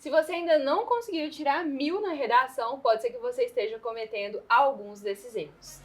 Se você ainda não conseguiu tirar 1000 na redação, pode ser que você esteja cometendo alguns desses erros.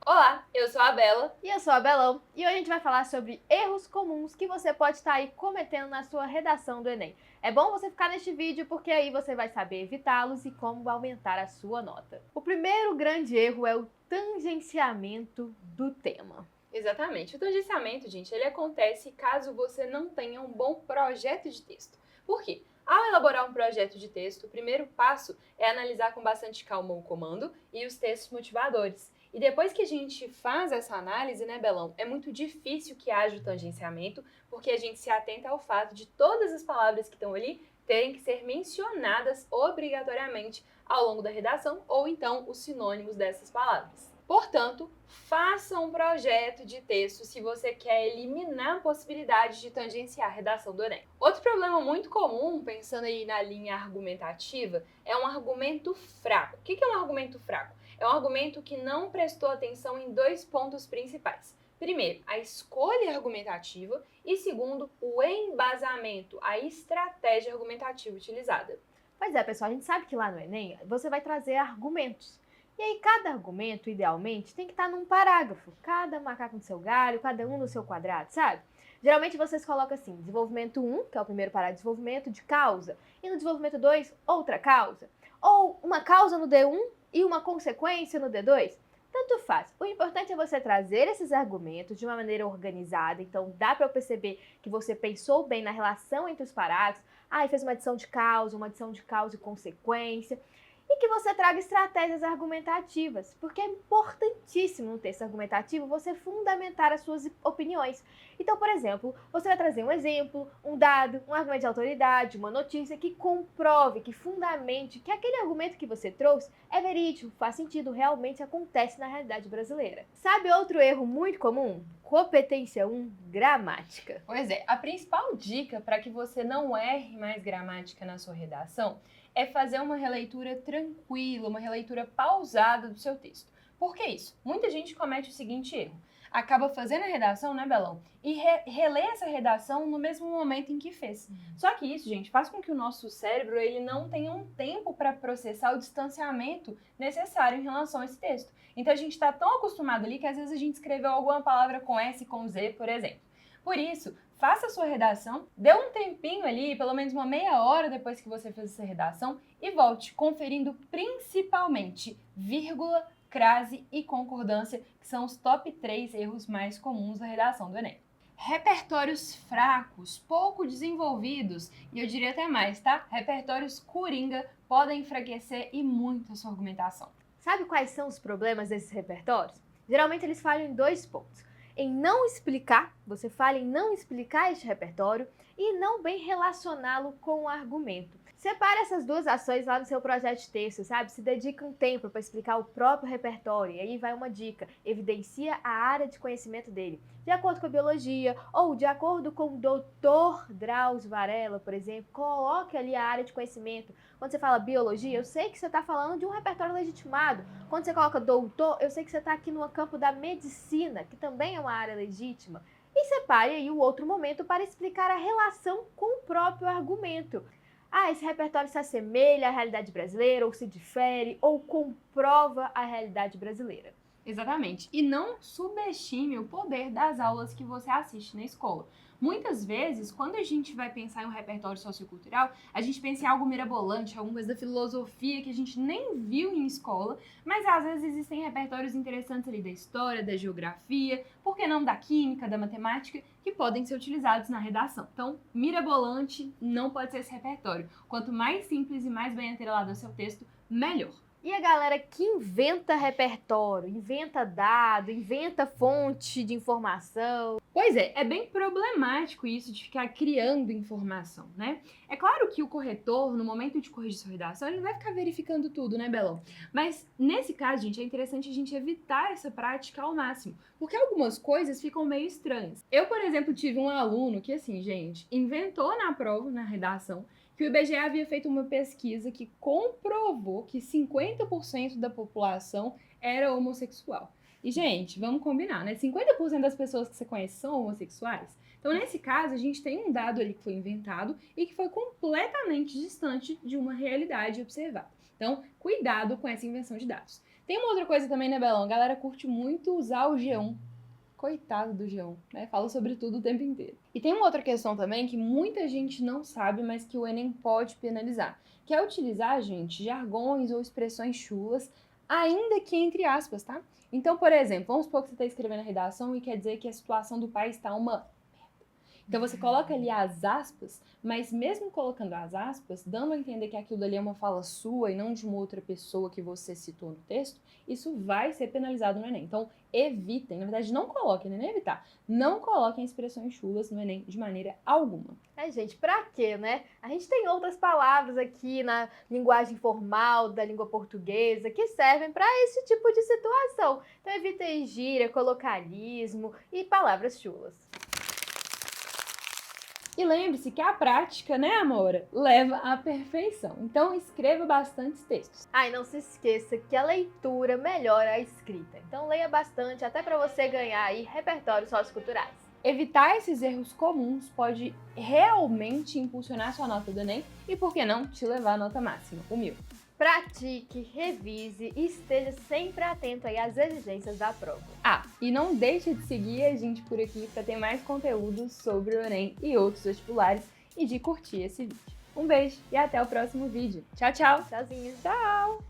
Olá, eu sou a Bela. E eu sou a Belão, e hoje a gente vai falar sobre erros comuns que você pode estar aí cometendo na sua redação do Enem. É bom você ficar neste vídeo porque aí você vai saber evitá-los e como aumentar a sua nota. O primeiro grande erro é o tangenciamento do tema. Exatamente. O tangenciamento, gente, ele acontece caso você não tenha um bom projeto de texto. Por quê? Ao elaborar um projeto de texto, o primeiro passo é analisar com bastante calma o comando e os textos motivadores. E depois que a gente faz essa análise, né, Belão, é muito difícil que haja o tangenciamento, porque a gente se atenta ao fato de todas as palavras que estão ali terem que ser mencionadas obrigatoriamente ao longo da redação, ou então os sinônimos dessas palavras. Portanto, faça um projeto de texto se você quer eliminar a possibilidade de tangenciar a redação do Enem. Outro problema muito comum, pensando aí na linha argumentativa, é um argumento fraco. O que é um argumento fraco? É um argumento que não prestou atenção em dois pontos principais. Primeiro, a escolha argumentativa e segundo, o embasamento, a estratégia argumentativa utilizada. Pois é, pessoal, a gente sabe que lá no Enem você vai trazer argumentos. E aí cada argumento, idealmente, tem que estar num parágrafo. Cada macaco no seu galho, cada um no seu quadrado, sabe? Geralmente vocês colocam assim, desenvolvimento 1, que é o primeiro parágrafo de desenvolvimento, de causa. E no desenvolvimento 2, outra causa. Ou uma causa no D1 e uma consequência no D2. Tanto faz. O importante é você trazer esses argumentos de uma maneira organizada. Então dá para eu perceber que você pensou bem na relação entre os parágrafos. Fez uma adição de causa e consequência. E que você traga estratégias argumentativas, porque é importantíssimo no texto argumentativo você fundamentar as suas opiniões. Então, por exemplo, você vai trazer um exemplo, um dado, um argumento de autoridade, uma notícia que comprove, que fundamente que aquele argumento que você trouxe é verídico, faz sentido, realmente acontece na realidade brasileira. Sabe outro erro muito comum? Competência 1, gramática. Pois é, a principal dica para que você não erre mais gramática na sua redação é fazer uma releitura tranquila, uma releitura pausada do seu texto. Por que isso? Muita gente comete o seguinte erro. Acaba fazendo a redação, né, Belão? E relê essa redação no mesmo momento em que fez. Só que isso, gente, faz com que o nosso cérebro ele não tenha um tempo para processar o distanciamento necessário em relação a esse texto. Então a gente está tão acostumado ali que às vezes a gente escreveu alguma palavra com S, com Z, por exemplo. Por isso, faça a sua redação, dê um tempinho ali, pelo menos uma meia hora depois que você fez essa redação e volte conferindo principalmente vírgula, crase e concordância, que são os top 3 erros mais comuns da redação do Enem. Repertórios fracos, pouco desenvolvidos e eu diria até mais, tá? Repertórios coringa podem enfraquecer e muito a sua argumentação. Sabe quais são os problemas desses repertórios? Geralmente eles falham em dois pontos. Em não explicar, você falha em não explicar este repertório e não bem relacioná-lo com o argumento. Separe essas duas ações lá no seu projeto de texto, sabe? Se dedica um tempo para explicar o próprio repertório. E aí vai uma dica, evidencia a área de conhecimento dele. De acordo com a biologia ou de acordo com o Dr. Drauzio Varela, por exemplo, coloque ali a área de conhecimento. Quando você fala biologia, eu sei que você está falando de um repertório legitimado. Quando você coloca doutor, eu sei que você está aqui no campo da medicina, que também é uma área legítima. E separe aí o outro momento para explicar a relação com o próprio argumento. Esse repertório se assemelha à realidade brasileira, ou se difere, ou comprova a realidade brasileira. Exatamente. E não subestime o poder das aulas que você assiste na escola. Muitas vezes, quando a gente vai pensar em um repertório sociocultural, a gente pensa em algo mirabolante, alguma coisa da filosofia que a gente nem viu em escola, mas às vezes existem repertórios interessantes ali da história, da geografia, por que não da química, da matemática, que podem ser utilizados na redação. Então, mirabolante não pode ser esse repertório. Quanto mais simples e mais bem atrelado ao seu texto, melhor. E a galera que inventa repertório, inventa dado, inventa fonte de informação. Pois é bem problemático isso de ficar criando informação, né? É claro que o corretor, no momento de corrigir sua redação, ele não vai ficar verificando tudo, né, Belão? Mas, nesse caso, gente, é interessante a gente evitar essa prática ao máximo, porque algumas coisas ficam meio estranhas. Eu, por exemplo, tive um aluno que, assim, gente, inventou na prova, na redação, que o IBGE havia feito uma pesquisa que comprovou que 50% da população era homossexual. E, gente, vamos combinar, né? 50% das pessoas que você conhece são homossexuais. Então, nesse caso, a gente tem um dado ali que foi inventado e que foi completamente distante de uma realidade observada. Então, cuidado com essa invenção de dados. Tem uma outra coisa também, né, Belão? A galera curte muito usar o G1. Coitado do G1, né? Fala sobre tudo o tempo inteiro. E tem uma outra questão também que muita gente não sabe, mas que o Enem pode penalizar, que é utilizar, gente, jargões ou expressões chulas, ainda que entre aspas, tá? Então, por exemplo, vamos supor que você está escrevendo a redação e quer dizer que a situação do país está uma... Então você coloca ali as aspas, mas mesmo colocando as aspas, dando a entender que aquilo ali é uma fala sua e não de uma outra pessoa que você citou no texto, isso vai ser penalizado no Enem. Então evitem, na verdade não coloquem, nem evitar, não coloquem expressões chulas no Enem de maneira alguma. Gente, pra quê, né? A gente tem outras palavras aqui na linguagem formal da língua portuguesa que servem para esse tipo de situação. Então evitem gíria, colocalismo e palavras chulas. E lembre-se que a prática, né, Amora, leva à perfeição. Então, escreva bastantes textos. E não se esqueça que a leitura melhora a escrita. Então, leia bastante, até para você ganhar aí repertórios socioculturais. Evitar esses erros comuns pode realmente impulsionar sua nota do Enem e, por que não, te levar à nota máxima, o 1000. Pratique, revise e esteja sempre atento aí às exigências da prova. E não deixe de seguir a gente por aqui para ter mais conteúdos sobre o Enem e outros vestibulares e de curtir esse vídeo. Um beijo e até o próximo vídeo. Tchau, tchau! Tchauzinho! Tchau!